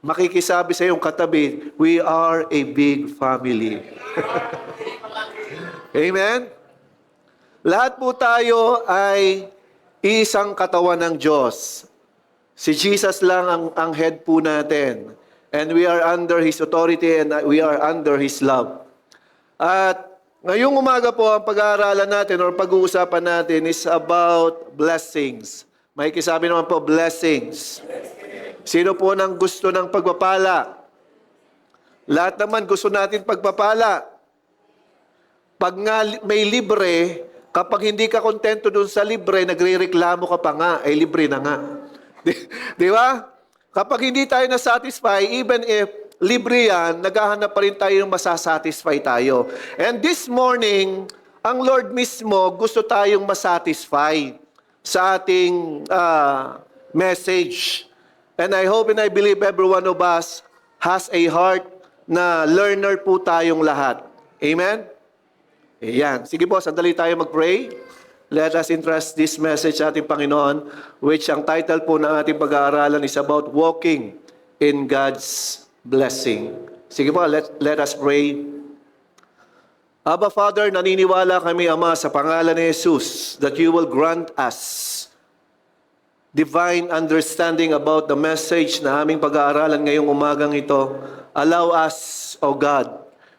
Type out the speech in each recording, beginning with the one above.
makikisabi sa iyong katabi, we are a big family. Amen? Lahat po tayo ay isang katawan ng Diyos. Si Jesus lang ang head po natin. And we are under His authority and we are under His love. At ngayong umaga po, ang pag-aaralan natin or pag-uusapan natin is about blessings. May kisabi naman po, blessings. Sino po nang gusto ng pagpapala? Lahat naman gusto natin pagpapala. Pag nga may libre, kapag hindi ka kontento dun sa libre, nagre-reklamo ka pa nga, ay libre na nga. Di ba? Kapag hindi tayo na-satisfy, even if libre yan, naghahanap pa rin tayo ng masasatisfy tayo. And this morning, ang Lord mismo gusto tayong masatisfy sa ating message. And I hope and I believe every one of us has a heart na learner po tayong lahat. Amen? Ayan. Sige po, sandali tayo mag-pray. Let us entrust this message sa ating Panginoon, which ang title po ng ating pag-aaralan is about walking in God's blessing. Sige po, let us pray. Abba Father, naniniwala kami, Ama, sa pangalan ni Jesus, that you will grant us divine understanding about the message na aming pag-aaralan ngayong umagang ito. Allow us, O God,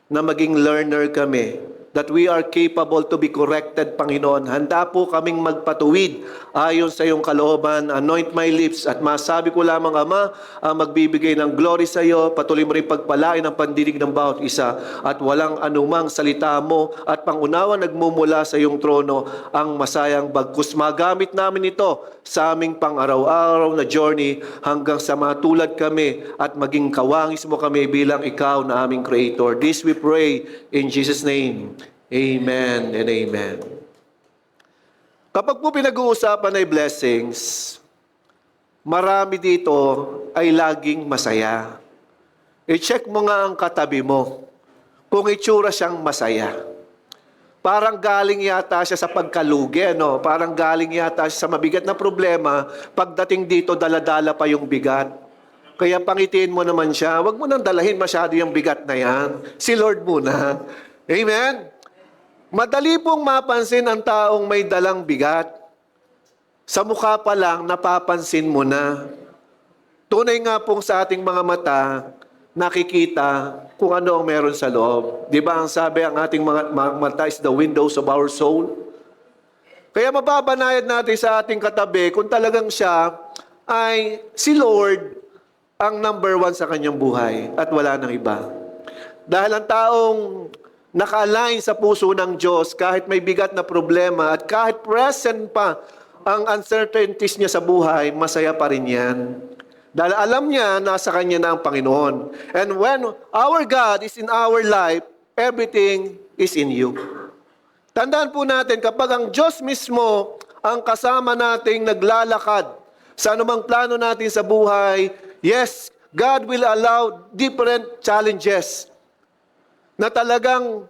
na maging learner kami, that we are capable to be corrected, Panginoon. Handa po kaming magpatuwid ayon sa iyong kalooban. Anoint my lips at masabi ko lamang, Ama, ang magbibigay ng glory sa iyo. Patuloy mo rin pagpalain ang pandinig ng bawat isa at walang anumang salita mo at pangunawa nagmumula sa iyong trono ang masayang bagkus. Magamit namin ito sa aming pang-araw-araw na journey hanggang sa matulad kami at maging kawangis mo kami bilang ikaw na aming Creator. This we pray in Jesus' name. Amen and amen. Kapag po pinag-uusapan ay blessings, marami dito ay laging masaya. I-check mo nga ang katabi mo kung itsura siyang masaya. Parang galing yata siya sa pagkalugi, no? Parang galing yata siya sa mabigat na problema. Pagdating dito, dala-dala pa yung bigat. Kaya pangitiin mo naman siya. Huwag mo nang dalahin masyado yung bigat na yan. Si Lord muna. Amen? Madali pong mapansin ang taong may dalang bigat. Sa mukha pa lang, napapansin mo na. Tunay nga pong sa ating mga mata, nakikita kung ano ang meron sa loob. Di ba ang sabi, ang ating mga mata is the windows of our soul? Kaya mababanayad natin sa ating katabi kung talagang siya ay si Lord ang number one sa kanyang buhay at wala nang iba. Dahil ang taong naka-align sa puso ng Diyos, kahit may bigat na problema at kahit present pa ang uncertainties niya sa buhay, masaya pa rin yan. Dahil alam niya, nasa Kanya na ang Panginoon. And when our God is in our life, everything is in you. Tandaan po natin, kapag ang Diyos mismo ang kasama nating naglalakad sa anumang plano natin sa buhay, yes, God will allow different challenges na talagang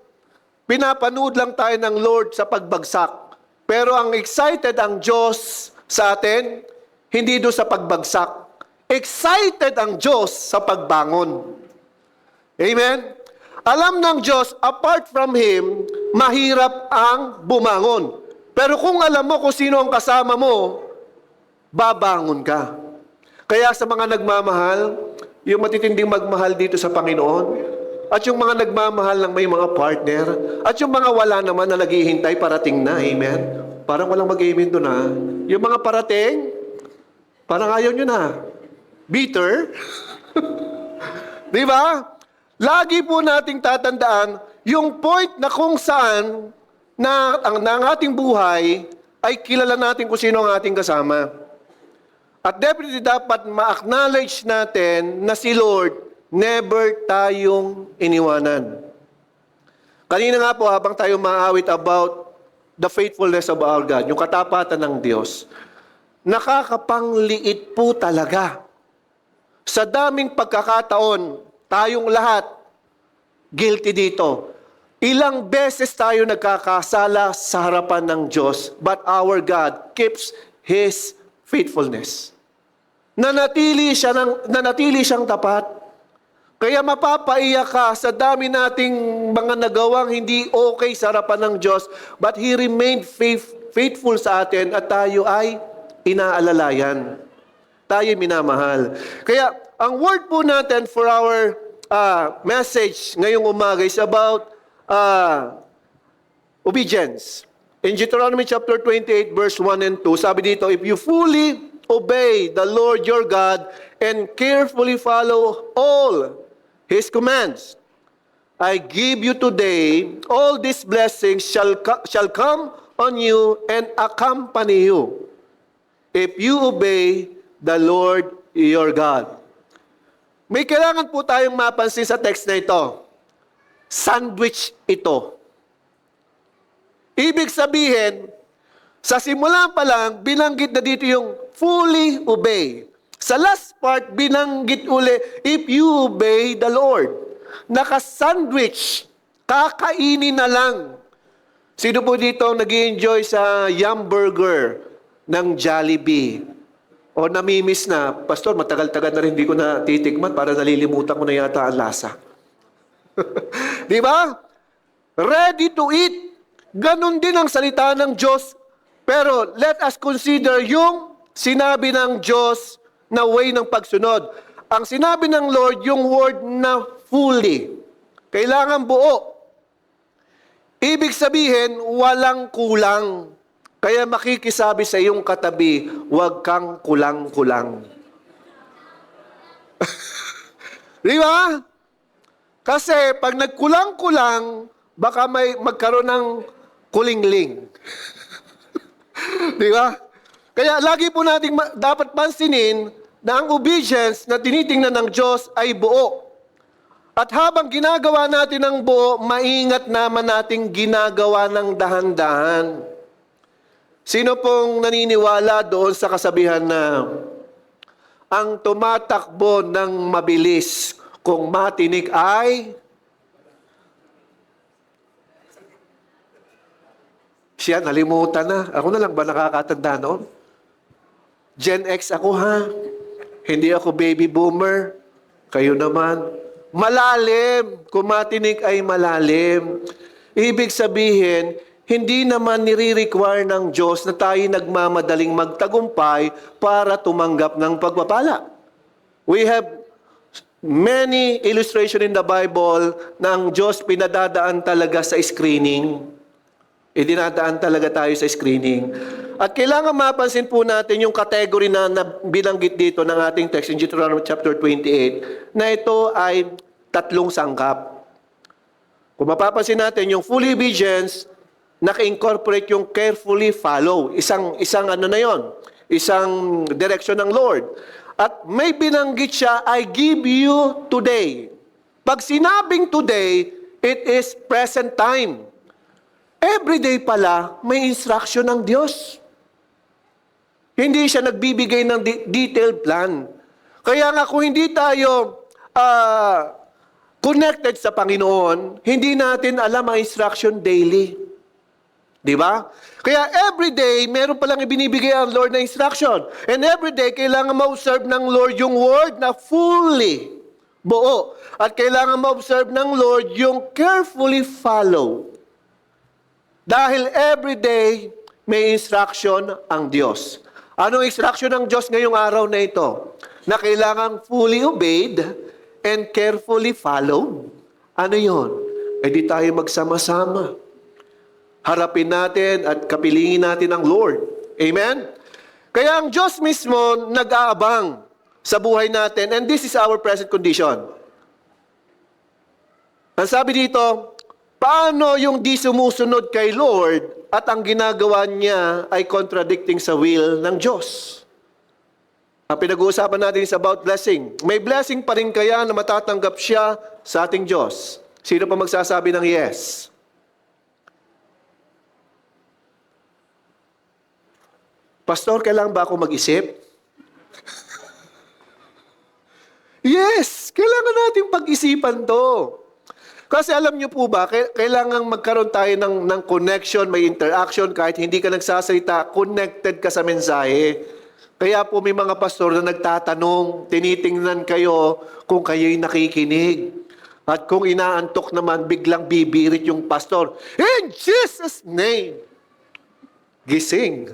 pinapanood lang tayo ng Lord sa pagbagsak. Pero ang excited ang Diyos sa atin, hindi doon sa pagbagsak. Excited ang Diyos sa pagbangon. Amen? Alam ng Diyos, apart from Him, mahirap ang bumangon. Pero kung alam mo kung sino ang kasama mo, babangon ka. Kaya sa mga nagmamahal, yung matitinding magmahal dito sa Panginoon, at yung mga nagmamahal ng may mga partner, at yung mga wala naman na naghihintay parating na, amen? Parang walang mag-amen doon, ha? Yung mga parating, parang ayaw nyo na. Bitter. Di ba? Lagi po nating tatandaan, yung point na kung saan na ang ating buhay ay kilala natin kung sino ang ating kasama. At definitely dapat ma-acknowledge natin na si Lord never tayong iniwanan. Kanina nga po, habang tayo maawit about the faithfulness of our God, yung katapatan ng Diyos, nakakapangliit po talaga. Sa daming pagkakataon, tayong lahat, guilty dito. Ilang beses tayo nagkakasala sa harapan ng Diyos, but our God keeps His faithfulness. nanatili siyang tapat. Kaya mapapaiyak ka sa dami nating mga nagawang hindi okay sa harapan ng Diyos, but He remained faithful sa atin at tayo ay inaalalayan. Tayo minamahal. Kaya ang word po natin for our message ngayong umaga is about obedience. In Deuteronomy chapter 28 verse 1 and 2, sabi dito, if you fully obey the Lord your God and carefully follow all His commands, I give you today, all these blessings shall come on you and accompany you if you obey the Lord your God. May kailangan po tayong mapansin sa text na ito. Sandwich ito. Ibig sabihin, sa simula pa lang, binanggit na dito yung fully obey. Sa last part, binanggit uli, if you obey the Lord. Naka-sandwich, kakainin na lang. Sino po dito nag-i-enjoy sa Yum Burger ng Jollibee? O namimiss na, Pastor, matagal-tagal na rin hindi ko na titikman para nalilimutan ko na yata ang lasa. Di ba? Ready to eat. Ganon din ang salita ng Diyos. Pero let us consider yung sinabi ng Diyos na way ng pagsunod. Ang sinabi ng Lord, yung word na fully. Kailangan buo. Ibig sabihin, walang kulang. Kaya makikisabi sa iyong katabi, huwag kang kulang-kulang. Di ba? Kasi pag nagkulang-kulang, baka may magkaroon ng kulingling. Di ba? Kaya lagi po natin dapat pansinin na ang obedience na tinitingnan ng Diyos ay buo. At habang ginagawa natin ng buo, maingat naman nating ginagawa ng dahan-dahan. Sino pong naniniwala doon sa kasabihan na ang tumatakbo ng mabilis kung matinik ay siya, nalimutan na. Ako na lang ba nakakatanda noon? Gen X ako ha. Hindi ako baby boomer. Kayo naman. Malalim. Kung matinik ay malalim. Ibig sabihin, hindi naman nire-require ng Diyos na tayo nagmamadaling magtagumpay para tumanggap ng pagpapala. We have many illustration in the Bible na ang Diyos pinadadaan talaga sa screening. Dinadaan talaga tayo sa screening. At kailangan mapansin po natin yung category na binanggit dito ng ating text in Deuteronomy chapter 28 na ito ay tatlong sangkap. Kung mapapansin natin, yung fully obedience, naka-incorporate yung carefully follow. Isang ano na yon, isang direction ng Lord. At may binanggit siya, I give you today. Pag sinabing today, it is present time. Everyday pala, may instruction ng Diyos. Hindi siya nagbibigay ng detailed plan. Kaya nga kung hindi tayo connected sa Panginoon, hindi natin alam ang instruction daily. Di ba? Kaya everyday, meron palang ibinibigay ang Lord na instruction. And everyday, kailangan ma-observe ng Lord yung word na fully, buo. At kailangan ma-observe ng Lord yung carefully follow. Dahil everyday, may instruction ang Diyos. Anong instruction ng Diyos ngayong araw na ito? Na kailangan fully obeyed and carefully followed. Ano yun? E di tayo magsama-sama. Harapin natin at kapilingin natin ang Lord. Amen? Kaya ang Diyos mismo nag-aabang sa buhay natin, and this is our present condition. Ang sabi dito, paano yung di sumusunod kay Lord at ang ginagawa niya ay contradicting sa will ng Diyos? Ang pinag-uusapan natin is about blessing. May blessing pa rin kaya na matatanggap siya sa ating Diyos? Sino pa magsasabi ng yes? Pastor, kailangan ba ako mag-isip? Yes! Kailangan natin pag-isipan to. Kasi alam niyo po ba, kailangan magkaroon tayo ng connection, may interaction, kahit hindi ka nagsasalita, connected ka sa mensahe. Kaya po may mga pastor na nagtatanong, tinitingnan kayo kung kayo'y nakikinig. At kung inaantok naman, biglang bibirit yung pastor. In Jesus' name! Gising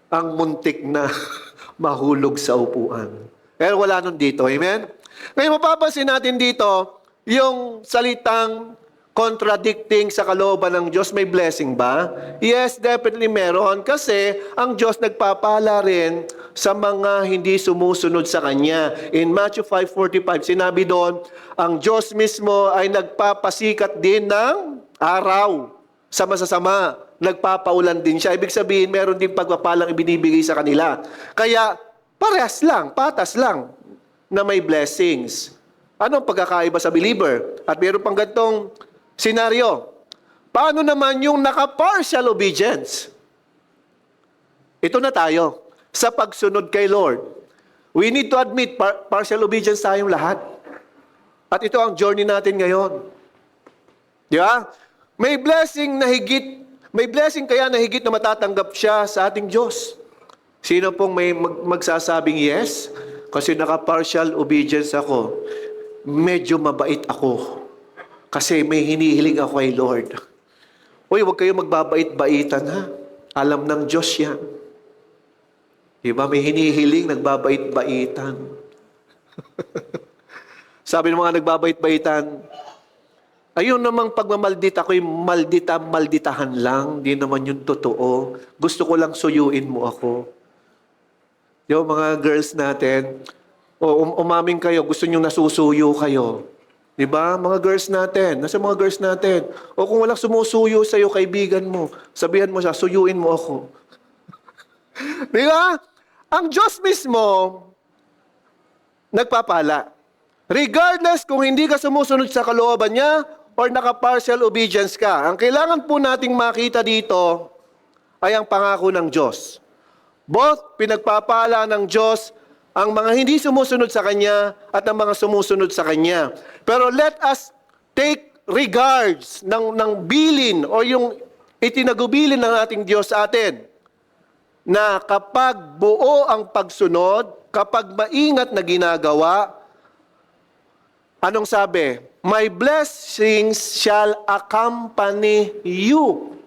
ang muntik na mahulog sa upuan. Pero wala nun dito. Amen? Ngayon mapapansin natin dito, yung salitang contradicting sa kalooban ng Diyos, may blessing ba? Yes, definitely meron. Kasi ang Diyos nagpapala rin sa mga hindi sumusunod sa Kanya. In Matthew 5:45, sinabi doon, ang Diyos mismo ay nagpapasikat din ng araw sa masasama. Nagpapaulan din siya. Ibig sabihin, meron din pagpapalang ibinibigay sa kanila. Kaya, parehas lang, patas lang na may blessings. Anong pagkakaiba sa believer? At meron pang ganitong senaryo. Paano naman yung naka-partial obedience? Ito na tayo. Sa pagsunod kay Lord. We need to admit, partial obedience tayong lahat. At ito ang journey natin ngayon. Di ba? May blessing kaya na higit na matatanggap siya sa ating Diyos. Sino pong may magsasabing yes? Kasi naka-partial obedience ako. Medyo mabait ako. Kasi may hinihiling ako kay Lord. Uy, huwag kayo magbabait-baitan ha. Alam ng Diyos yan. Diba? May hinihiling, nagbabait-baitan. Sabi ng mga nagbabait-baitan, ayun namang pagmamaldita ko'y malditahan lang. Di naman yung totoo. Gusto ko lang suyuin mo ako. Yung mga girls natin, umaming kayo, gusto nyo nasusuyo kayo. Diba? Mga girls natin. Nasa mga girls natin. O kung walang sumusuyo sa'yo, kaibigan mo, sabihan mo siya, suyuin mo ako. Diba? Ang Diyos mismo, nagpapala. Regardless kung hindi ka sumusunod sa kalooban niya, or naka-partial obedience ka. Ang kailangan po nating makita dito, ay ang pangako ng Diyos. Both pinagpapala ng Diyos ang mga hindi sumusunod sa Kanya at ang mga sumusunod sa Kanya. Pero let us take regards ng bilin o yung itinagubilin ng ating Diyos sa atin na kapag buo ang pagsunod, kapag maingat na ginagawa, anong sabi? My blessings shall accompany you.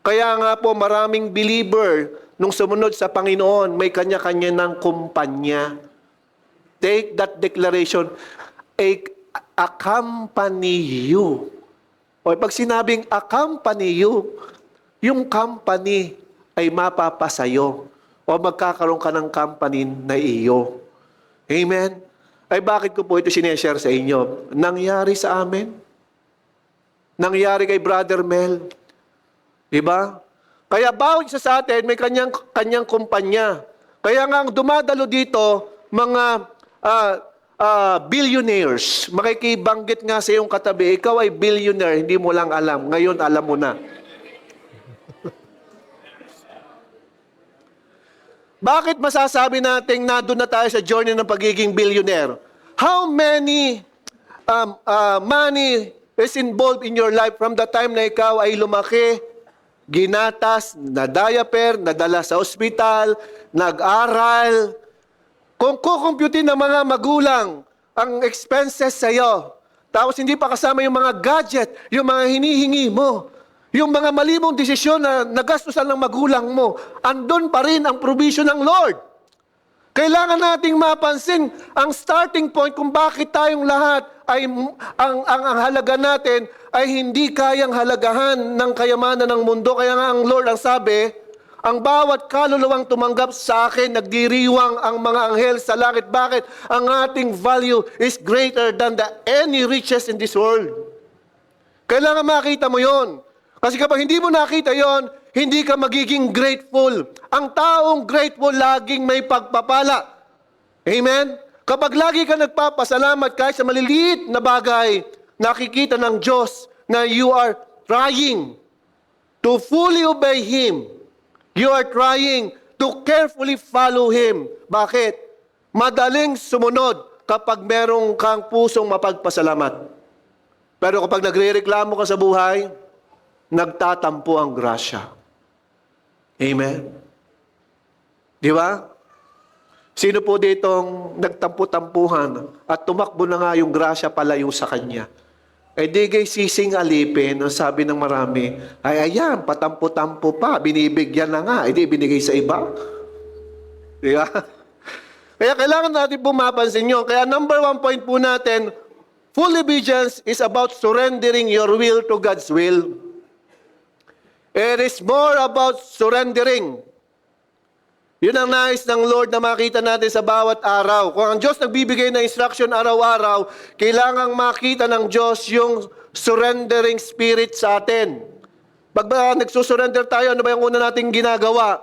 Kaya nga po maraming believer nung sumunod sa Panginoon, may kanya-kanya ng kumpanya. Take that declaration. Accompany you. O pag sinabing accompany you, yung company ay mapapasayo. O magkakaroon ka ng company na iyo. Amen? Ay bakit ko po ito sineshare sa inyo? Nangyari sa amin. Nangyari kay Brother Mel. Diba? Kaya bawat isa sa atin may kanyang kumpanya. Kaya nga ang dumadalo dito, mga billionaires. Makikibanggit nga sa iyong katabi, ikaw ay billionaire, hindi mo lang alam. Ngayon alam mo na. Bakit masasabi natin na doon na tayo sa journey ng pagiging billionaire? How many money is involved in your life from the time na ikaw ay lumaki, ginatas, na-diaper, nadala sa ospital, nag-aral. Kung kukumputin ng mga magulang ang expenses sa'yo, tapos hindi pa kasama yung mga gadget, yung mga hinihingi mo, yung mga mali mong desisyon na nagastusan ng magulang mo, andun pa rin ang provision ng Lord. Kailangan nating mapansin ang starting point kung bakit tayong lahat ay ang halaga natin ay hindi kayang halagahan ng kayamanan ng mundo. Kaya nga ang Lord ang sabi, ang bawat kaluluwang tumanggap sa akin, nagdiriwang ang mga anghel sa langit. Bakit? Ang ating value is greater than any riches in this world. Kailangan makita mo yon. Kasi kapag hindi mo nakita yon, hindi ka magiging grateful. Ang taong grateful, laging may pagpapala. Amen? Kapag lagi ka nagpapasalamat kahit sa maliliit na bagay, nakikita ng Diyos na you are trying to fully obey Him. You are trying to carefully follow Him. Bakit? Madaling sumunod kapag merong kang pusong mapagpasalamat. Pero kapag nagre-reklamo ka sa buhay, nagtatampo ang grasya. Amen? Di ba? Sino po ditong nagtampo-tampuhan at tumakbo na nga yung grasya palayo sa kanya? Eh di kay sising alipin, ang sabi ng marami, ay ayan, patampo-tampo pa, binibigyan na nga, di binigay sa iba. Di ba? Kaya kailangan natin po mapansin nyo. Kaya number 1 point po natin, full obedience is about surrendering your will to God's will. It is more about surrendering. Yun ang nais ng Lord na makita natin sa bawat araw. Kung ang Diyos nagbibigay ng instruction araw-araw, kailangang makita ng Diyos yung surrendering spirit sa atin. Pag ba nagsusurrender tayo, ano ba yung una nating ginagawa?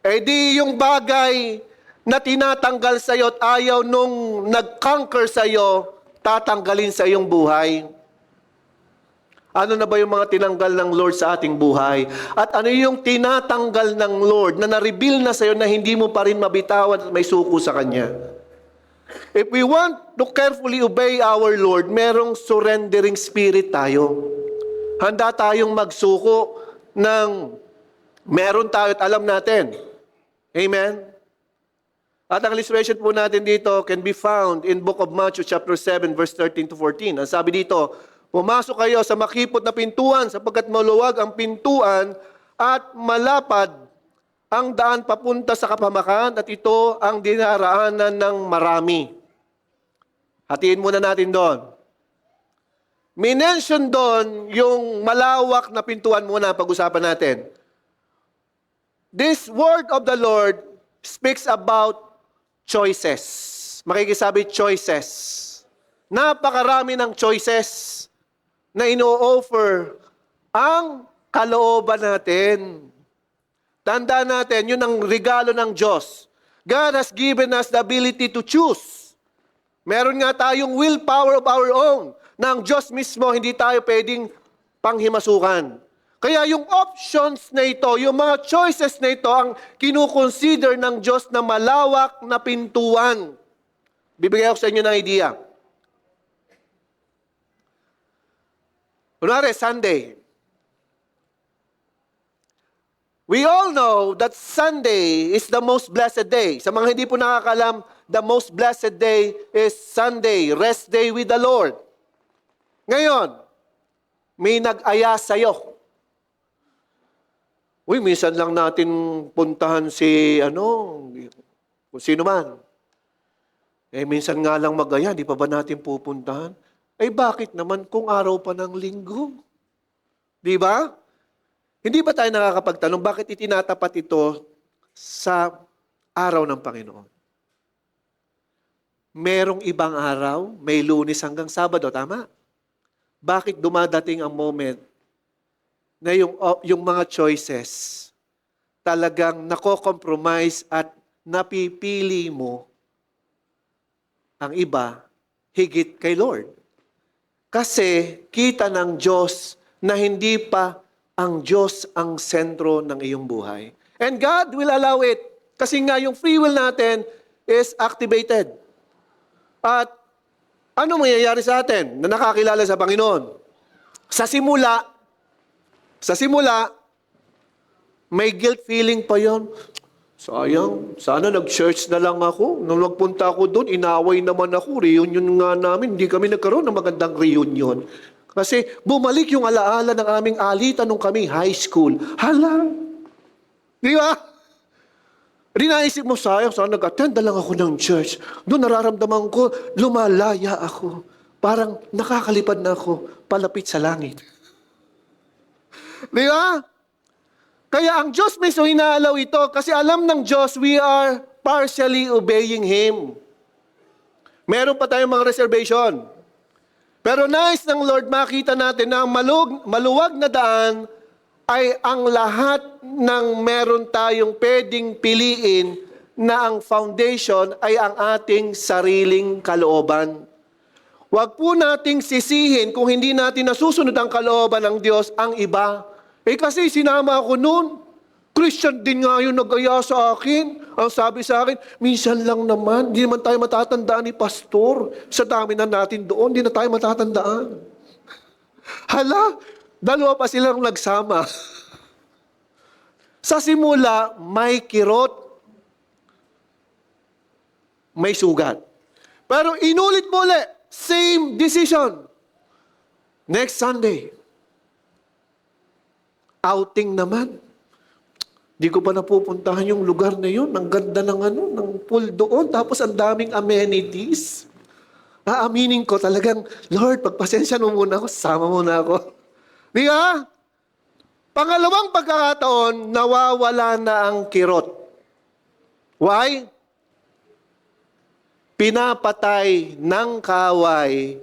Eh di yung bagay na tinatanggal sa iyo at ayaw nung nag-conquer sa iyo, tatanggalin sa iyong buhay. Ano na ba yung mga tinanggal ng Lord sa ating buhay? At ano yung tinatanggal ng Lord na na-reveal na sa iyo na hindi mo pa rin mabitawan at may suko sa Kanya? If we want to carefully obey our Lord, merong surrendering spirit tayo. Handa tayong magsuko ng meron tayo at alam natin. Amen? At ang illustration po natin dito can be found in Book of Matthew chapter 7 verse 13 to 14. Ang sabi dito, pumasok kayo sa makipot na pintuan sapagkat maluwag ang pintuan at malapad ang daan papunta sa kapahamakan at ito ang dinaraanan ng marami. Hatiin muna natin doon. Minention doon yung malawak na pintuan muna pag-usapan natin. This word of the Lord speaks about choices. Makikisabi choices. Napakarami ng choices na ino-offer ang kalooban natin. Tandaan natin, yun ang regalo ng Diyos. God has given us the ability to choose. Meron nga tayong willpower of our own na ang Diyos mismo hindi tayo pwedeng panghimasukan. Kaya yung options na ito, yung mga choices na ito, ang kinukonsider ng Diyos na malawak na pintuan. Bibigay ako sa inyo ng idea. Kunwari, Sunday. We all know that Sunday is the most blessed day. Sa mga hindi po nakakalam, the most blessed day is Sunday, rest day with the Lord. Ngayon, may nag-aya sa'yo. Uy, minsan lang natin puntahan si, kung sino man. Eh, minsan nga lang mag-aya, di pa ba natin pupuntahan? Eh, bakit naman kung araw pa ng linggo? Di ba? Hindi ba tayo nakakapagtanong, bakit itinatapat ito sa araw ng Panginoon? Merong ibang araw, may Lunes hanggang Sabado, tama? Bakit dumadating ang moment na yung mga choices talagang nako-compromise at napipili mo ang iba higit kay Lord? Kasi kita ng Diyos na hindi pa ang Diyos ang sentro ng iyong buhay. And God will allow it. Kasi nga yung free will natin is activated. At ano mangyayari sa atin na nakakilala sa Panginoon? Sa simula, may guilt feeling pa yon. Sayang, sana nag-church na lang ako. Nung nagpunta ako doon, inaway naman ako. Reunion nga namin, hindi kami nagkaroon ng magandang reunion. Kasi bumalik yung alaala ng aming alitan nung kami high school. Hala! Di ba? Rinaisip mo, sayang, sana nag-attend na lang ako ng church. Doon nararamdaman ko, lumalaya ako. Parang nakakalipad na ako, palapit sa langit. Di ba? Kaya ang Diyos mismo inaalaw ito kasi alam ng Diyos we are partially obeying Him. Meron pa tayong mga reservation. Pero nais ng Lord makita natin na ang maluwag na daan ay ang lahat ng meron tayong pwedeng piliin na ang foundation ay ang ating sariling kalooban. Huwag po nating sisihin kung hindi natin nasusunod ang kalooban ng Diyos ang iba. Eh kasi sinama ako noon. Christian din nga yung nag-aya sa akin. Ang sabi sa akin, minsan lang naman, hindi naman tayo matatandaan ni pastor. Sa dami na natin doon, hindi na tayo matatandaan. Hala, dalawa pa silang nagsama. Sa simula, may kirot. may sugat. Pero inulit mo ulit, same decision. Next Sunday, outing naman. Di ko pa napupuntahan yung lugar na yun. Ang ganda ng pool doon. Tapos ang daming amenities. Aaminin ko talagang, Lord, pagpasensya mo muna ako, sama mo na ako. Di ba? Pangalawang pagkakataon, nawawala na ang kirot. Why? Pinapatay ng kaaway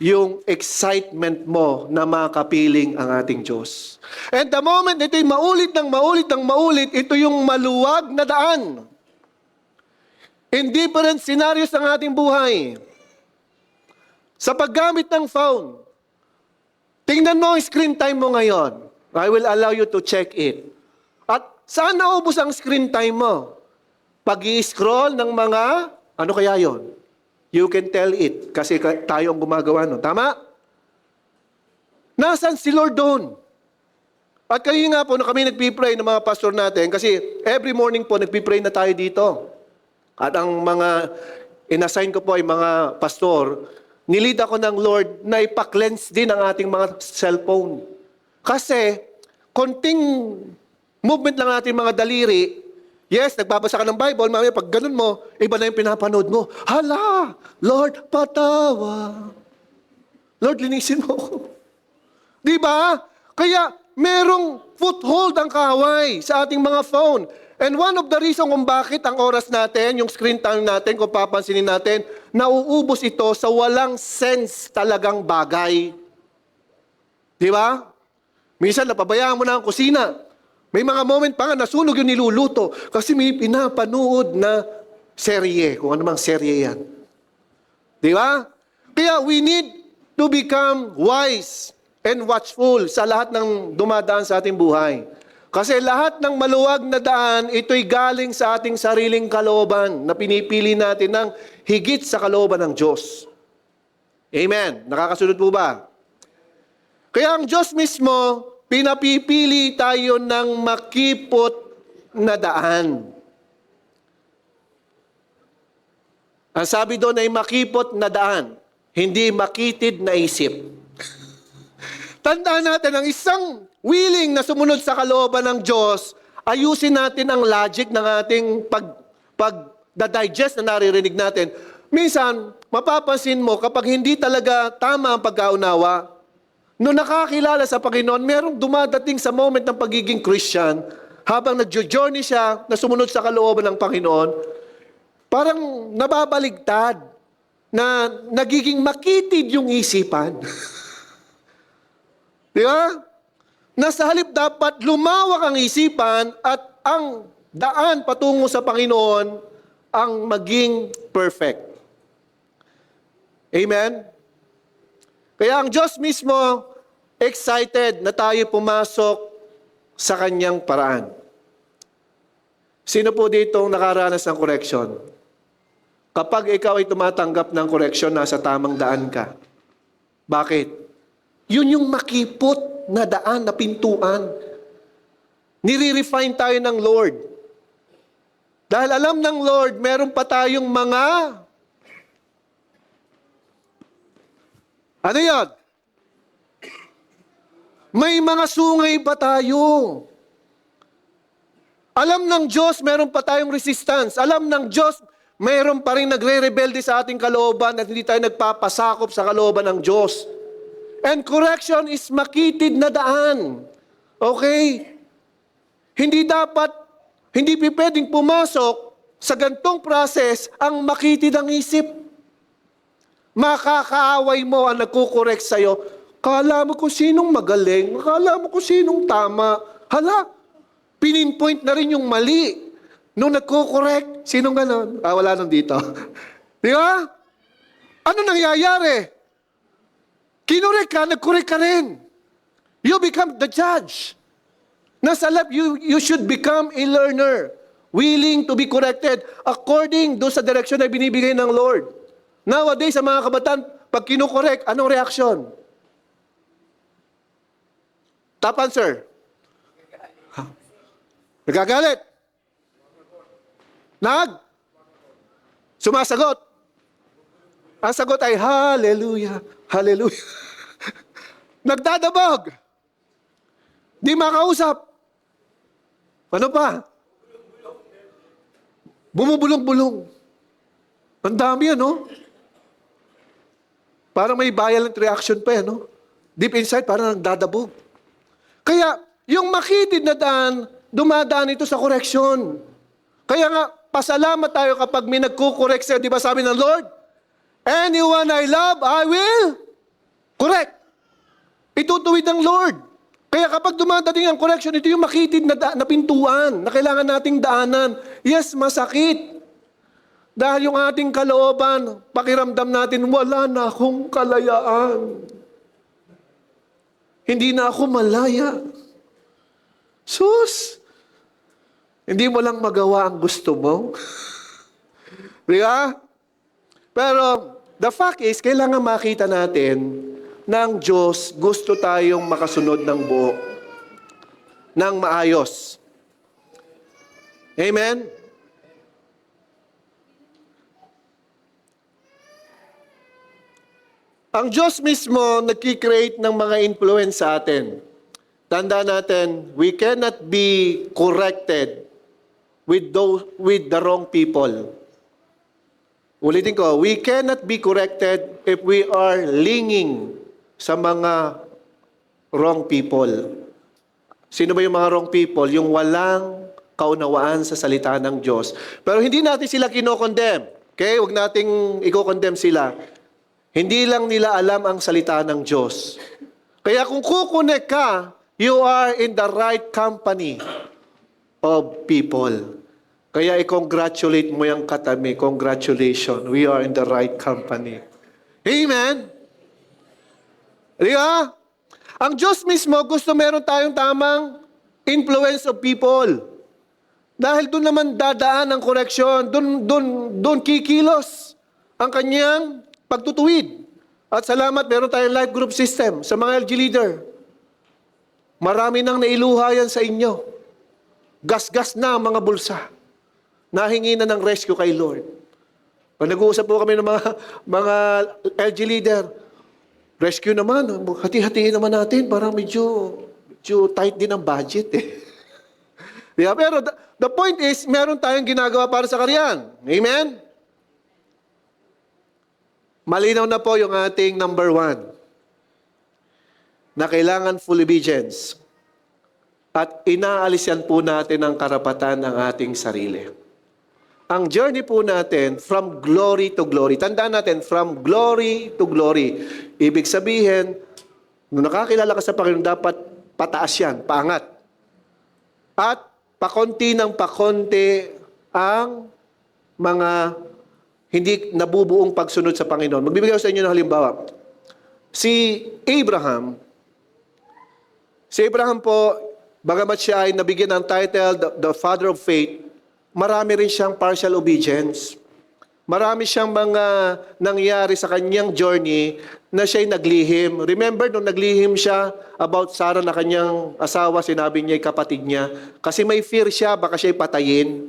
yung excitement mo na makapiling ang ating Diyos. And the moment ito'y maulit ng maulit, ito yung maluwag na daan. In different scenarios ng ating buhay. Sa paggamit ng phone, tingnan mo ang screen time mo ngayon. I will allow you to check it. At saan naubos ang screen time mo? Pag-i-scroll ng mga, ano kaya yon? You can tell it kasi tayo ang gumagawa nun. Tama? Nasaan si Lord doon? At kayo nga po, na kami nagpipray ng mga pastor natin kasi every morning po nagpipray na tayo dito. At ang mga inassign ko po ay mga pastor, nilid ako ng Lord na ipa-cleanse din ang ating mga cellphone. Kasi konting movement lang natin mga daliri. Yes, nagbabasa ka ng Bible, mamaya pag ganun mo, iba na yung pinapanood mo. Hala, Lord, patawa. Lord, linisin mo ako. Di ba? Kaya merong foothold ang kaaway sa ating mga phone. And one of the reason kung bakit ang oras natin, yung screen time natin, kung papansinin natin, nauubos ito sa walang sense talagang bagay. Di ba? Minsan napabayaan mo na ang kusina. May mga moment pa nga, nasunog yung niluluto kasi may pinapanood na serye, kung ano mang serye yan. Di ba? Kaya we need to become wise and watchful sa lahat ng dumadaan sa ating buhay. Kasi lahat ng maluwag na daan, ito'y galing sa ating sariling kalooban na pinipili natin ng higit sa kalooban ng Diyos. Amen. Nakakasunod po ba? Kaya ang Diyos mismo, pinapipili tayo ng makipot na daan. Ang sabi doon ay makipot na daan, hindi makitid na isip. Tandaan natin, ang isang willing na sumunod sa kalooban ng Diyos, ayusin natin ang logic ng ating pag-digest na naririnig natin. Minsan, mapapansin mo, kapag hindi talaga tama ang pagkaunawa, nung nakakilala sa Panginoon, merong dumadating sa moment ng pagiging Christian, habang nag-journey siya, na sumunod sa kalooban ng Panginoon, parang nababaligtad, na nagiging makitid yung isipan. Di ba? Nasa halip dapat lumawak ang isipan at ang daan patungo sa Panginoon ang maging perfect. Amen? Kaya ang Diyos mismo, excited na tayo pumasok sa kanyang paraan. Sino po dito nakaranas ng correction? Kapag ikaw ay tumatanggap ng correction, nasa tamang daan ka. Bakit? Yun yung makipot na daan, na pintuan. Nire-refine tayo ng Lord. Dahil alam ng Lord, meron pa tayong mga... Ano yan? May mga sungay pa tayo. Alam ng Diyos, meron pa tayong resistance. Alam ng Diyos, meron pa rin nagre-rebelde sa ating kalooban at hindi tayo nagpapasakop sa kalooban ng Diyos. And correction is makitid na daan. Okay? Hindi pwedeng pumasok sa gantong process ang makitid ang isip. Makakaaway mo ang nagkukorek sa'yo. Kala mo kung sinong magaling, kala mo kung sinong tama. Hala, pininpoint na rin yung mali. Nung nagkukorek, sinong ganon? Wala nang dito. Di ba? Ano nangyayari? Kinorek ka, nagkorek ka rin. You become the judge. Nasa life, you should become a learner. Willing to be corrected according do sa direksyon na binibigay ng Lord. Nowadays, sa mga kabataan, pag kinukorek, anong reaksyon? Top answer. Nagagalit. Sumasagot. Ang sagot ay, hallelujah, hallelujah. Nagdadabog. Di makausap. Ano pa? Bumubulong-bulong. Ang dami, ano? Parang may violent reaction pa, ano? Deep inside, parang nagdadabog. Kaya, yung makitid na daan, dumadaan ito sa koreksyon. Kaya nga, pasalamat tayo kapag may nagkukorek sa'yo. Di ba sabi ng Lord? Anyone I love, I will correct. Itutuwid ng Lord. Kaya kapag dumadating ang correction, ito yung makitid na pintuan na kailangan nating daanan. Yes, masakit. Dahil yung ating kalooban, pakiramdam natin, wala na akong kalayaan. Hindi na ako malaya. Sus! Hindi mo lang magawa ang gusto mo. Diba? Pero, the fact is, kailangan makita natin ng Diyos, gusto tayong makasunod ng buo, ng maayos. Amen? Ang Diyos mismo nagki-create ng mga influence sa atin. Tandaan natin, we cannot be corrected with the wrong people. Ulitin ko, we cannot be corrected if we are linging sa mga wrong people. Sino ba yung mga wrong people? Yung walang kaunawaan sa salita ng Diyos. Pero hindi natin sila kinokondem. Okay? Huwag nating i-condemn sila. Hindi lang nila alam ang salita ng Diyos. Kaya kung kukonek ka, you are in the right company of people. Kaya i-congratulate mo yung katabi. Congratulations. We are in the right company. Amen? Diba? Ang Diyos mismo gusto meron tayong tamang influence of people. Dahil doon naman dadaan ang correction. Doon kikilos ang kanyang pagtutuwid. At salamat, meron tayong life group system sa mga LG leader. Marami nang nailuha yan sa inyo. Gas-gas na ang mga bulsa. Nahingi na ng rescue kay Lord. Pag nag-uusap po kami ng mga LG leader, rescue naman, hati-hatiin naman natin, parang medyo tight din ang budget eh. Yeah, pero the point is, meron tayong ginagawa para sa karyan. Amen? Malinaw na po yung ating number 1 na kailangan full obedience at inaalis yan po natin ang karapatan ng ating sarili. Ang journey po natin from glory to glory. Tandaan natin, from glory to glory. Ibig sabihin, nung nakakilala ka sa Panginoon, dapat pataas yan, paangat. At pakonti ng pakonti ang mga hindi nabubuong pagsunod sa Panginoon. Magbibigay ko sa inyo ng halimbawa. Si Abraham po, bagamat siya ay nabigyan ng title, the Father of Faith, marami rin siyang partial obedience. Marami siyang mga nangyari sa kanyang journey na siya'y naglihim. Remember, nung naglihim siya about Sarah na kanyang asawa, sinabi niya kapatid niya, kasi may fear siya, baka siya'y patayin.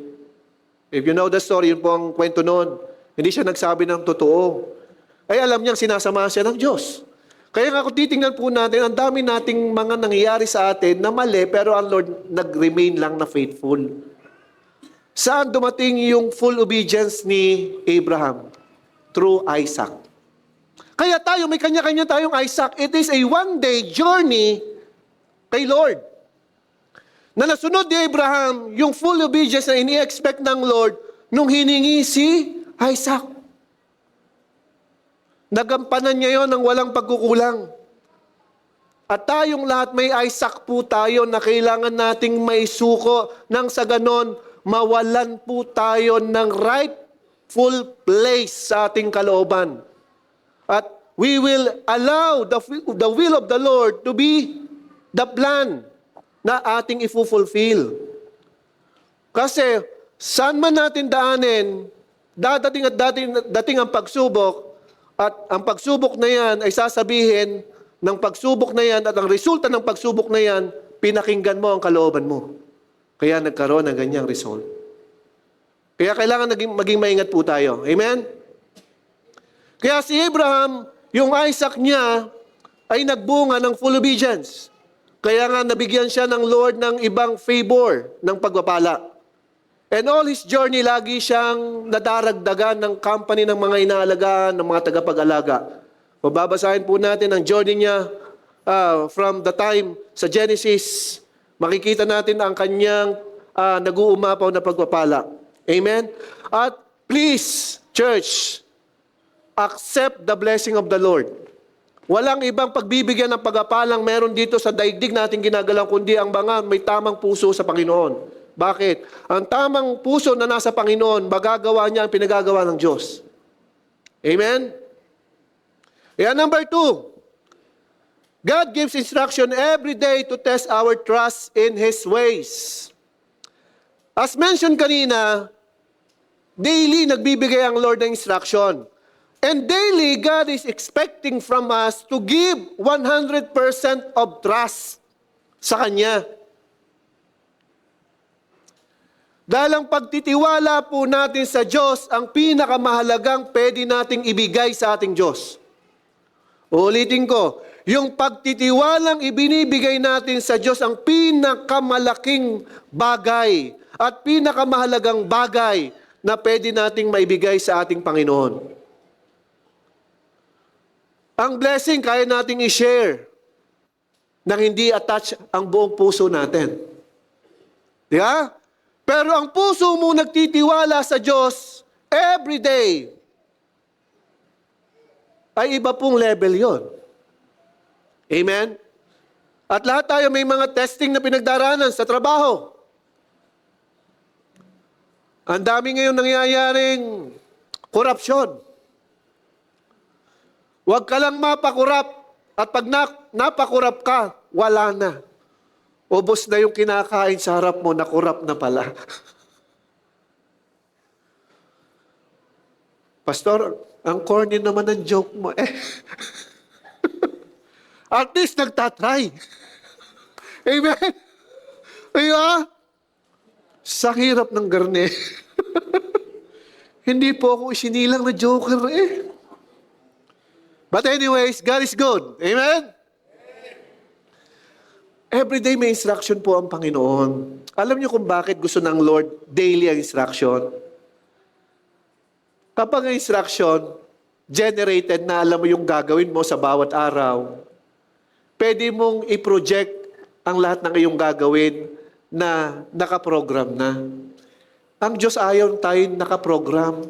If you know the story, yun po ang kwento noon. Hindi siya nagsabi ng totoo. Ay alam niyang sinasama siya ng Diyos. Kaya nga kung titingnan po natin, ang dami nating mga nangyayari sa atin na mali, pero ang Lord nag-remain lang na faithful. Saan dumating yung full obedience ni Abraham? Through Isaac. Kaya tayo, may kanya-kanya tayong Isaac. It is a one-day journey kay Lord. Na nasunod ni Abraham, yung full obedience na ini-expect ng Lord nung hiningi si Isaac. Nagampanan niya yon ng walang pagkukulang. At tayong lahat may Isaac po tayo na kailangan nating maisuko nang sa ganon, mawalan po tayo ng rightful place sa ating kalooban. At we will allow the will of the Lord to be the plan na ating ifulfill. Kasi saan man natin daanin, dadating at dating ang pagsubok, at ang pagsubok na yan ay sasabihin ng pagsubok na yan at ang resulta ng pagsubok na yan, pinakinggan mo ang kalooban mo. Kaya nagkaroon ng ganyang result. Kaya kailangan maging maingat po tayo. Amen? Kaya si Abraham, yung Isaac niya, ay nagbunga ng full obedience. Kaya nga nabigyan siya ng Lord ng ibang favor ng pagpapala. And all his journey, lagi siyang nadaragdagan ng company ng mga inaalagaan, ng mga tagapag-alaga. Mababasahin po natin ang journey niya from the time sa Genesis. Makikita natin ang kanyang nag-uumapaw na pagpapala. Amen? At please, church, accept the blessing of the Lord. Walang ibang pagbibigyan ng pagpapalang meron dito sa daigdig natin ginagalaw, kundi ang mga may tamang puso sa Panginoon. Bakit? Ang tamang puso na nasa Panginoon, magagawa niya ang pinagagawa ng Diyos. Amen? Kaya number 2, God gives instruction every day to test our trust in His ways. As mentioned kanina, daily nagbibigay ang Lord ng instruction. And daily, God is expecting from us to give 100% of trust sa Kanya. Dahil ang pagtitiwala po natin sa Diyos, ang pinakamahalagang pwede nating ibigay sa ating Diyos. Ulitin ko, yung pagtitiwalang ibinibigay natin sa Diyos, ang pinakamalaking bagay at pinakamahalagang bagay na pwede nating maibigay sa ating Panginoon. Ang blessing, kaya nating i-share nang hindi attach ang buong puso natin. Di ba? Pero ang puso mo nagtitiwala sa Diyos every day, ay iba pong level yon. Amen? At lahat tayo may mga testing na pinagdaranan sa trabaho. Ang dami ngayon nangyayaring korupsyon. Huwag ka lang mapakurap. At pag napakurap ka, wala na. Ubos na yung kinakain sa harap mo, nakurap na pala. Pastor, ang corny naman ng joke mo. At least nagtatry. Amen? Diba? Sa hirap ng garne. Hindi po ako isinilang na joker But anyways, God is good. Amen? Every day may instruction po ang Panginoon. Alam niyo kung bakit gusto ng Lord daily ang instruction? Kapag ang instruction, generated na alam mo yung gagawin mo sa bawat araw, pwede mong i-project ang lahat ng iyong gagawin na nakaprogram na. Ang Diyos ayaw tayo nakaprogram.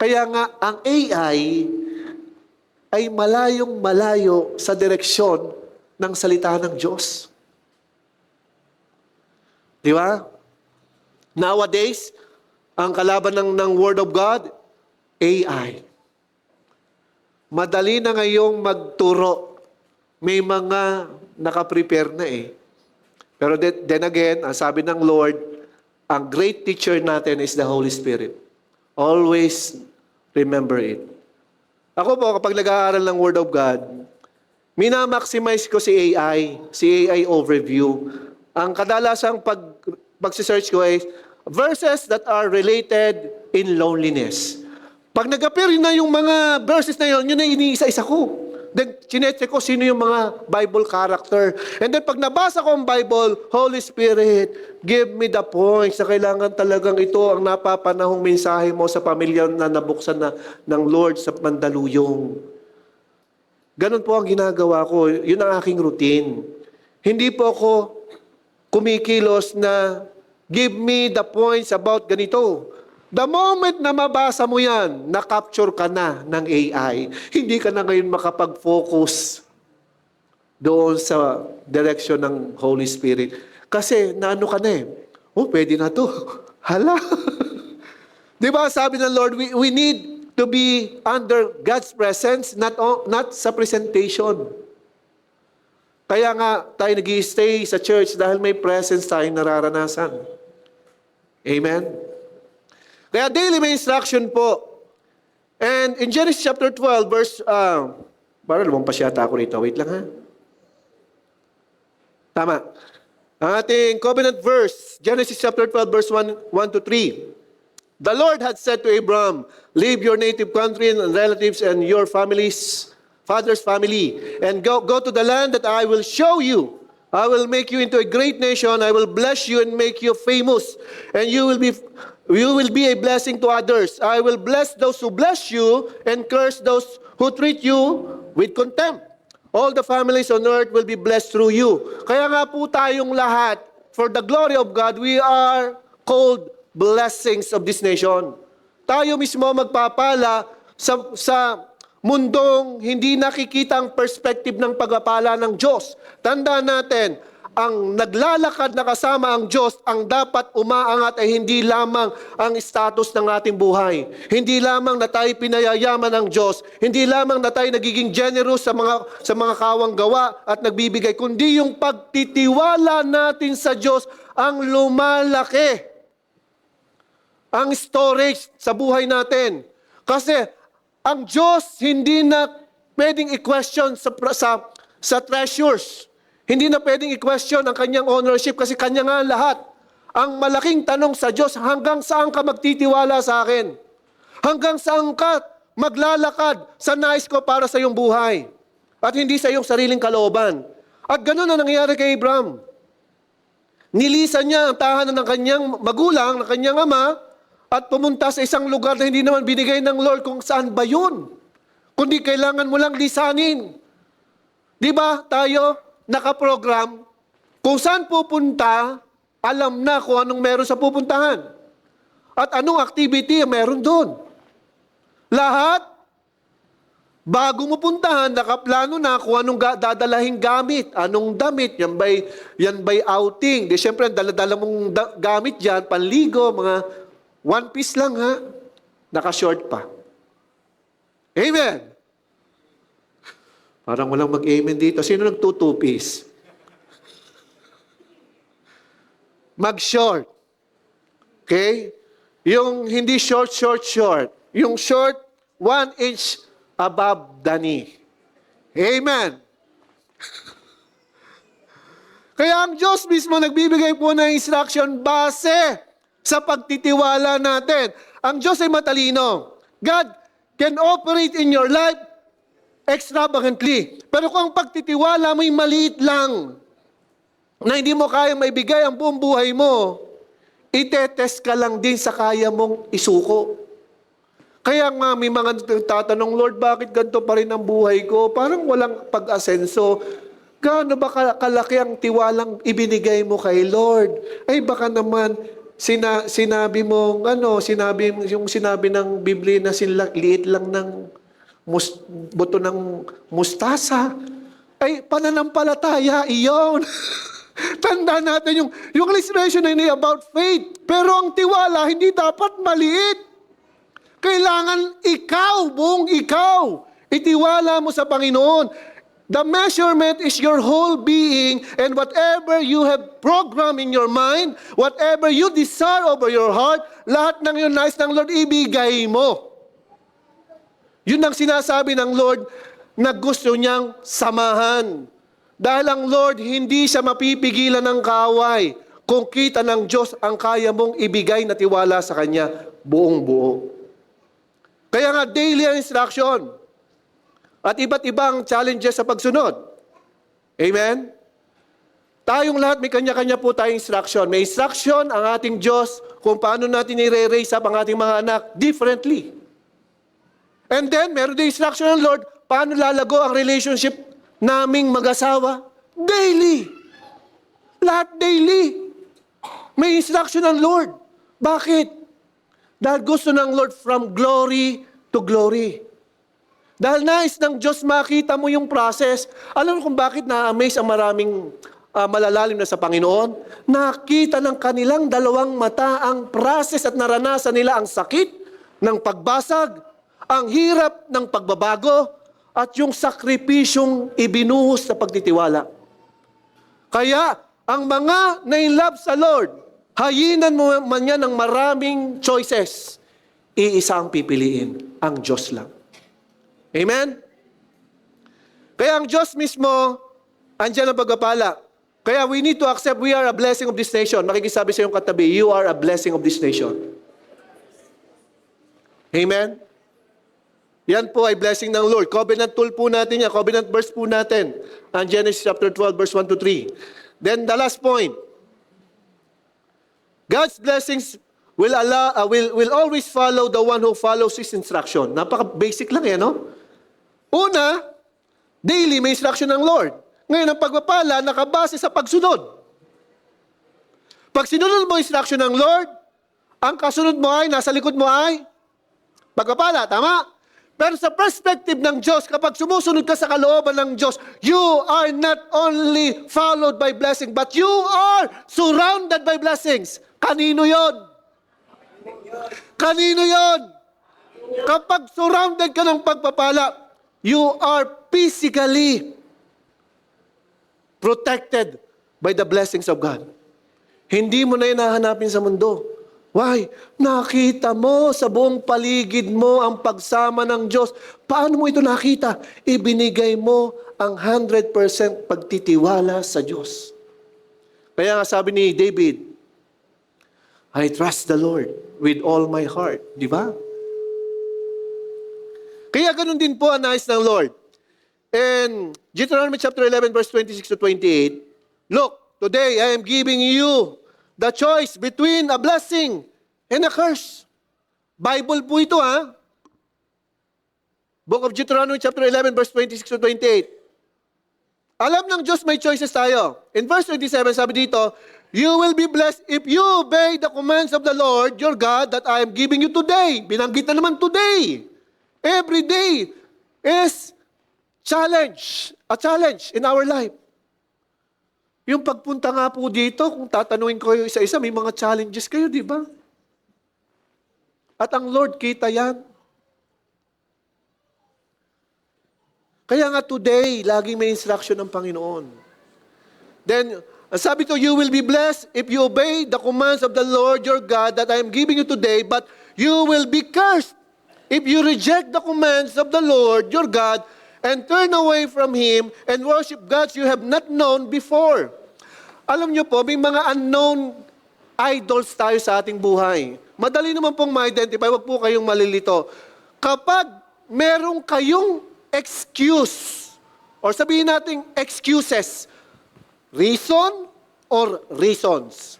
Kaya nga, ang AI ay malayong-malayo sa direksyon ng salita ng Diyos. Di ba? Nowadays, ang kalaban ng Word of God, AI. Madali na ngayong magturo. May mga nakaprepare na Pero then again, ang sabi ng Lord, ang great teacher natin is the Holy Spirit. Always remember it. Ako po, kapag nag-aaral ng Word of God, minamaximize ko si AI overview. Ang kadalasang pag-search ko ay verses that are related in loneliness. Pag nag-appear na yung mga verses na yun na iniisa-isa ko. Then, chinecheck ko sino yung mga Bible character. And then, pag nabasa ko ang Bible, Holy Spirit, give me the points na kailangan talagang ito ang napapanahong mensahe mo sa pamilya na nabuksan na ng Lord sa Mandaluyong. Ganun po ang ginagawa ko. Yun ang aking routine. Hindi po ako kumikilos na give me the points about ganito. The moment na mabasa mo yan, na-capture ka na ng AI. Hindi ka na ngayon makapag-focus doon sa direction ng Holy Spirit. Kasi naano ka na pwede na to. Hala. Di ba sabi ng Lord, we need to be under God's presence, not sa presentation. Kaya nga tayo nag-i-stay sa church dahil may presence tayong nararanasan. Amen? Kaya daily may instruction po. And in Genesis chapter 12, verse, parang lumampas yata ako rito. Wait lang ha. Tama. Ang ating covenant verse, Genesis chapter 12, verse 1 to 3. The Lord had said to Abram, leave your native country and relatives and your father's family, and go to the land that I will show you. I will make you into a great nation. I will bless you and make you famous, and you will be a blessing to others. I will bless those who bless you and curse those who treat you with contempt. All the families on earth will be blessed through you. Kaya nga po tayong lahat, for the glory of God, we are called blessings of this nation. Tayo mismo magpapala sa mundong hindi nakikita ang perspective ng pagpapala ng Diyos. Tandaan natin, ang naglalakad na kasama ang Diyos, ang dapat umaangat ay hindi lamang ang status ng ating buhay. Hindi lamang na tayo pinayayaman ng Diyos. Hindi lamang na tayo nagiging generous sa mga kawang gawa at nagbibigay. Kundi yung pagtitiwala natin sa Diyos ang lumalaki. Ang storage sa buhay natin. Kasi ang Diyos hindi na pwedeng i-question sa treasures. Hindi na pwedeng i-question ang kanyang ownership kasi kanya nga lahat. Ang malaking tanong sa Diyos, hanggang saan ka magtitiwala sa akin? Hanggang saan ka maglalakad sa nais ko para sa iyong buhay? At hindi sa iyong sariling kalooban. At ganun ang nangyayari kay Abraham. Nilisan niya ang tahanan ng kanyang magulang, ng kanyang ama, at pumunta sa isang lugar na hindi naman binigay ng Lord kung saan ba yun. Kundi kailangan mo lang lisanin. Di ba tayo nakaprogram, kung saan pupunta, alam na kung anong meron sa pupuntahan. At anong activity ang meron doon. Lahat, bago mo puntahan, nakaplano na kung anong dadalahing gamit, anong damit, yan ba'y outing. Di syempre, dala-dala mong gamit dyan, panligo, mga one piece lang ha, naka-short pa. Amen! Parang walang mag-amen dito. Sino nag-two-piece? Mag-short. Okay? Yung hindi short. Yung short, 1 inch above the knee. Amen. Kaya ang Diyos mismo nagbibigay po ng instruction base sa pagtitiwala natin. Ang Diyos ay matalino. God can operate in your life extravagantly. Pero kung ang pagtitiwala mo'y maliit lang, na hindi mo kaya maibigay ang buong buhay mo, itetest ka lang din sa kaya mong isuko. Kaya nga may mga nagtatanong, Lord, bakit ganito pa rin ang buhay ko? Parang walang pag-asenso. Gaano ba kalaki ang tiwalang ibinigay mo kay Lord? Ay baka naman sinabi mo, sinabi ng Biblia na liit lang ng buto ng mustasa, ay pananampalataya iyon. Tandaan natin yung illustration na yun about faith. Pero ang tiwala, hindi dapat maliit. Kailangan buong ikaw, itiwala mo sa Panginoon. The measurement is your whole being, and whatever you have programmed in your mind, whatever you desire over your heart, lahat ng yun nais ng Lord, ibigay mo. Yun ang sinasabi ng Lord na gusto niyang samahan. Dahil ang Lord, hindi siya mapipigilan ng kaaway kung kita ng Diyos ang kaya mong ibigay na tiwala sa Kanya buong buo. Kaya nga, daily ang instruction. At iba't ibang challenges sa pagsunod. Amen? Tayong lahat may kanya-kanya po tayong instruction. May instruction ang ating Diyos kung paano natin i-raise up ang ating mga anak differently. And then, meron din instruction ng Lord, paano lalago ang relationship naming mag-asawa? Daily. Lahat daily. May instruction ng Lord. Bakit? Dahil gusto ng Lord from glory to glory. Dahil nais ng Diyos makita mo yung process. Alam mo kung bakit na-amaze ang maraming malalalim na sa Panginoon? Nakita ng kanilang dalawang mata ang process at naranasan nila ang sakit ng pagbasag, ang hirap ng pagbabago, at yung sakripisyong ibinuhos sa pagtitiwala. Kaya, ang mga na-in-love sa Lord, hayinan mo man yan ng maraming choices, iisa ang pipiliin, ang Diyos lang. Amen? Kaya ang Diyos mismo, andyan ang pagpapala. Kaya we need to accept we are a blessing of this nation. Makikisabi sa iyong katabi, you are a blessing of this nation. Amen? Yan po ay blessing ng Lord. Covenant tool po natin yan. Covenant verse po natin. Ang Genesis chapter 12, verse 1 to 3. Then the last point. God's blessings will always follow the one who follows His instruction. Napaka-basic lang yan, no? Una, daily may instruction ng Lord. Ngayon, ang pagpapala nakabase sa pagsunod. Pag sinunod mo instruction ng Lord, ang kasunod mo ay, nasa likod mo ay pagpapala, tama? Pero sa perspective ng Diyos, kapag sumusunod ka sa kalooban ng Diyos, you are not only followed by blessing, but you are surrounded by blessings. Kanino yon? Kanino yon? Kapag surrounded ka ng pagpapala, you are physically protected by the blessings of God. Hindi mo na yun hahanapin sa mundo. Why? Nakita mo sa buong paligid mo ang pagsama ng Diyos. Paano mo ito nakita? Ibinigay mo ang 100% pagtitiwala sa Diyos. Kaya nga sabi ni David, I trust the Lord with all my heart. Di ba? Kaya ganun din po ang nais ng Lord. In Deuteronomy chapter 11, verse 26 to 28, look, today I am giving you the choice between a blessing and a curse. Bible po ito, ha? Book of Deuteronomy chapter 11, verse 26 to 28. Alam ng Diyos may choices tayo. In verse 27, sabi dito, you will be blessed if you obey the commands of the Lord, your God, that I am giving you today. Binanggit na naman today. Every day is a challenge in our life. Yung pagpunta nga po dito, kung tatanungin ko kayo isa-isa, may mga challenges kayo, di ba? At ang Lord, kita yan. Kaya nga today, laging may instruction ng Panginoon. Then, sabi ko, you will be blessed if you obey the commands of the Lord your God that I am giving you today, but you will be cursed if you reject the commands of the Lord your God and turn away from Him and worship gods you have not known before. Alam niyo po, may mga unknown idols tayo sa ating buhay. Madali naman pong ma-identify, wag po kayong malilito. Kapag meron kayong excuse, or sabihin natin excuses, reason or reasons,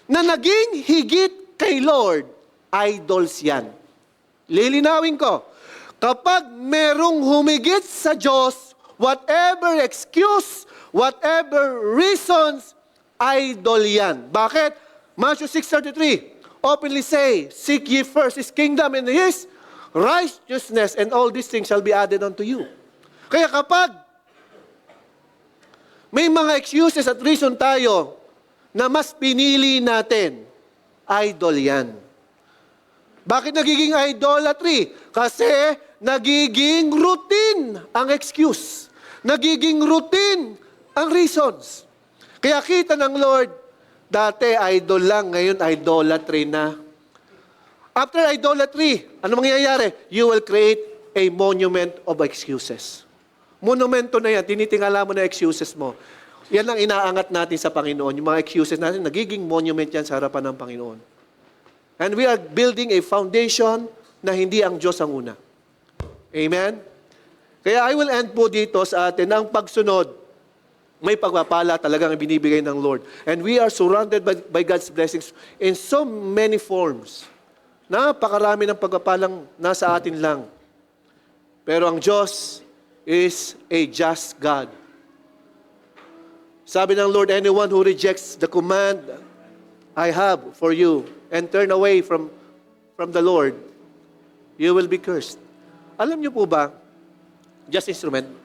na naging higit kay Lord, idols yan. Lilinawin ko, kapag merong humigit sa Diyos, whatever excuse, whatever reasons, idol yan. Bakit? Matthew 6:33, openly say, seek ye first His kingdom and His righteousness, and all these things shall be added unto you. Kaya kapag may mga excuses at reason tayo na mas pinili natin, idol yan. Bakit nagiging idolatry? Kasi nagiging routine ang excuse. Nagiging routine ang reasons. Kaya kita ng Lord, dati idol lang, ngayon idolatry na. After idolatry, ano mangyayari? You will create a monument of excuses. Monumento na yan, tinitingala mo na excuses mo. Yan ang inaangat natin sa Panginoon. Yung mga excuses natin, nagiging monument yan sa harapan ng Panginoon. And we are building a foundation na hindi ang Diyos ang una. Amen? Kaya I will end po dito sa atin ng pagsunod. May pagpapala talagang binibigay ng Lord. And we are surrounded by God's blessings in so many forms. Napakarami ng pagpapalang nasa atin lang. Pero ang Diyos is a just God. Sabi ng Lord, anyone who rejects the command I have for you and turn away from the Lord, you will be cursed. Alam niyo po ba, just instrument,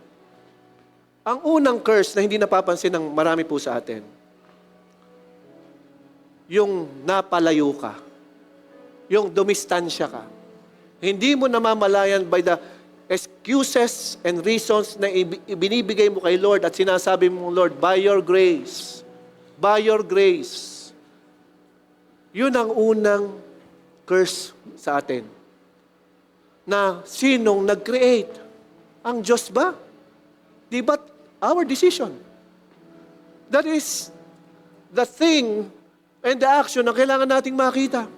ang unang curse na hindi napapansin ng marami po sa atin, yung napalayo ka, yung dumistansya ka. Hindi mo namamalayan by the excuses and reasons na ibinibigay mo kay Lord at sinasabi mo, Lord, by your grace, yun ang unang curse sa atin. Na sinong nag-create? Ang Diyos ba? Di ba our decision? That is the thing and the action na kailangan nating makita.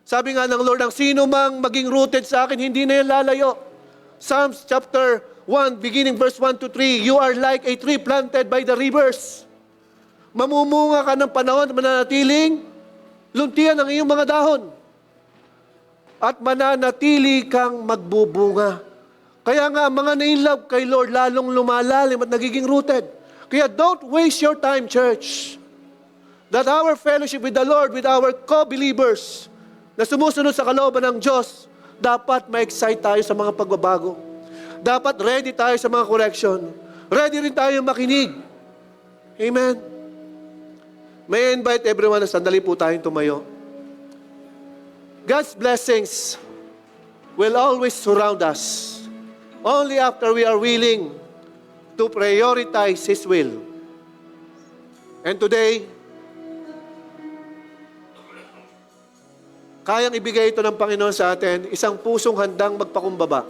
Sabi nga ng Lord, ang sino mang maging rooted sa akin, hindi na yan lalayo. Psalms chapter 1, beginning verse 1 to 3, you are like a tree planted by the rivers. Mamumunga ka ng panahon, mananatiling luntian ang iyong mga dahon. At mananatili kang magbubunga. Kaya nga, ang mga na-inlove kay Lord, lalong lumalalim at nagiging rooted. Kaya don't waste your time, church. That our fellowship with the Lord, with our co-believers, na sumusunod sa kalooban ng Diyos, dapat ma-excite tayo sa mga pagbabago. Dapat ready tayo sa mga correction. Ready rin tayo makinig. Amen. May I invite everyone na sandali po tayong tumayo. God's blessings will always surround us. Only after we are willing to prioritize His will. And today, kayang ibigay ito ng Panginoon sa atin, isang pusong handang magpakumbaba.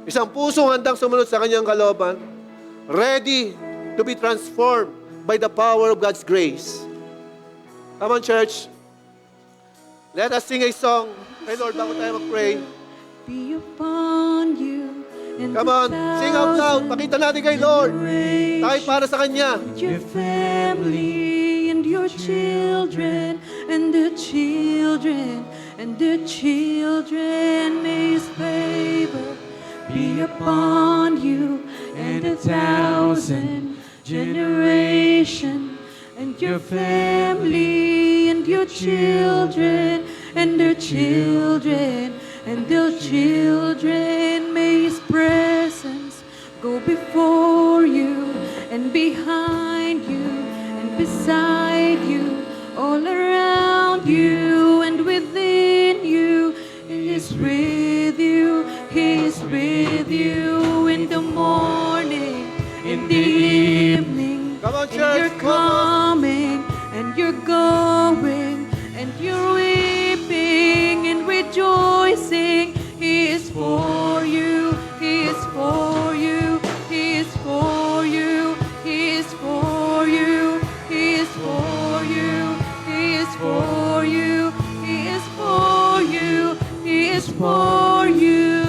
Isang pusong handang sumunod sa Kanyang kalooban, ready to be transformed by the power of God's grace. Come on, church. Let us sing a song. Hey Lord, bago tayo mag-pray. Be upon you. Come on, sing out loud. Pakita natin kay Lord. Tayo para sa Kanya. Your family and your children and the children and the children, may His favor be upon you and 1,000 generation and your family and your children and their children and their children, may His presence go before you and behind you and beside you, all around you and within you. He is with you, He is with you in the morning, in the evening, Come on, and church. you're coming and you're going and you're weeping and rejoicing. He is for you, He is for you, He is for you, He is for you, He is for you, He is for you, He is for you, He is for you.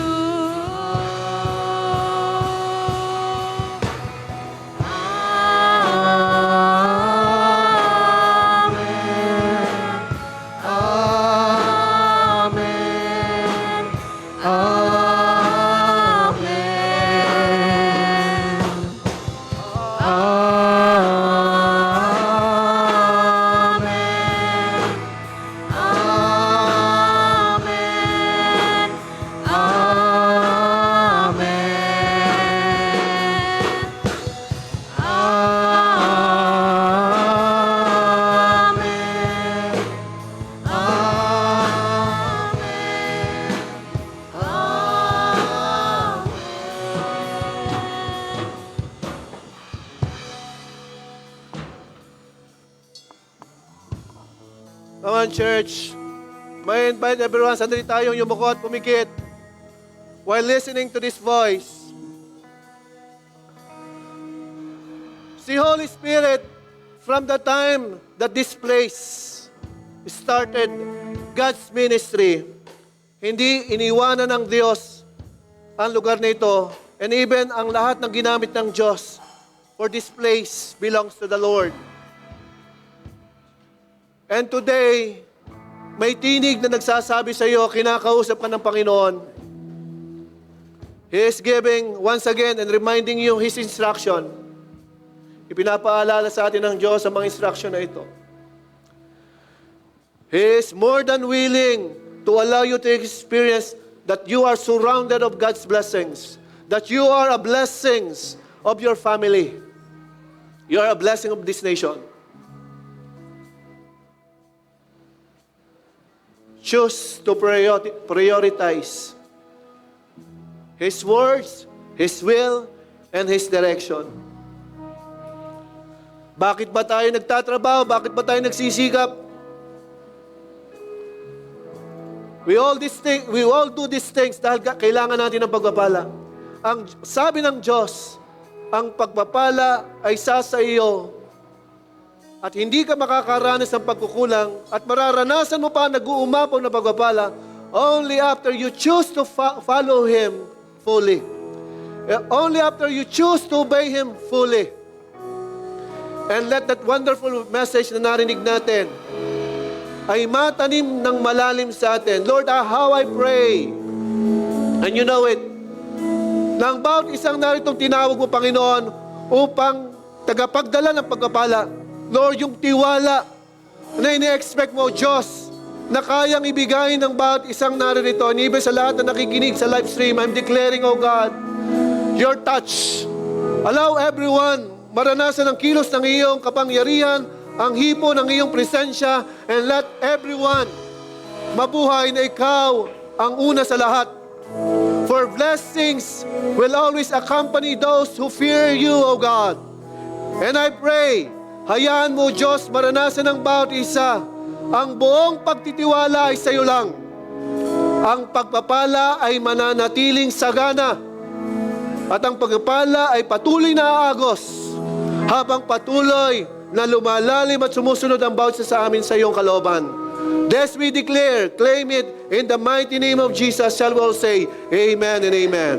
Come on, church. May I invite everyone, sandali tayong yumuko at pumikit while listening to this voice. See, Holy Spirit, from the time that this place started God's ministry, hindi iniwanan ng Diyos ang lugar na ito, and even ang lahat ng ginamit ng Diyos, for this place belongs to the Lord. And today, may tinig na nagsasabi sa iyo, kinakausap ka ng Panginoon. He is giving once again and reminding you His instruction. Ipinapaalala sa atin ng Diyos ang mga instruction na ito. He is more than willing to allow you to experience that you are surrounded of God's blessings, that you are a blessings of your family. You are a blessing of this nation. Choose to prioritize His words, His will, and His direction. Bakit ba tayo nagtatrabaho? Bakit ba tayo nagsisikap? We all do these things dahil kailangan natin ng pagpapala. Ang sabi ng Diyos, ang pagpapala ay sa iyo at hindi ka makakaranas ng pagkukulang at mararanasan mo pa nag-uumapaw na pagpapala only after you choose to follow Him fully. Only after you choose to obey Him fully. And let that wonderful message na narinig natin ay matanim ng malalim sa atin. Lord, how I pray, and you know it, nang bawat isang naritong tinawag mo, Panginoon, upang tagapagdala ng pagpapala, Lord, yung tiwala na ini-expect mo, Diyos, na kayang ibigay ng bawat isang naririto, and even sa lahat na nakikinig sa live stream, I'm declaring, oh God, your touch. Allow everyone maranasan ang kilos ng iyong kapangyarihan, ang hipo ng iyong presensya, and let everyone mabuhay na ikaw ang una sa lahat. For blessings will always accompany those who fear you, O God. And I pray, hayaan mo, Diyos, maranasan ng bawat isa, ang buong pagtitiwala ay sa iyo lang. Ang pagpapala ay mananatiling sagana, at ang pagpapala ay patuloy na aagos, habang patuloy na lumalalim at sumusunod ang bawat isa sa amin sa iyong kalooban. This we declare, claim it, in the mighty name of Jesus, shall we all say, Amen and Amen.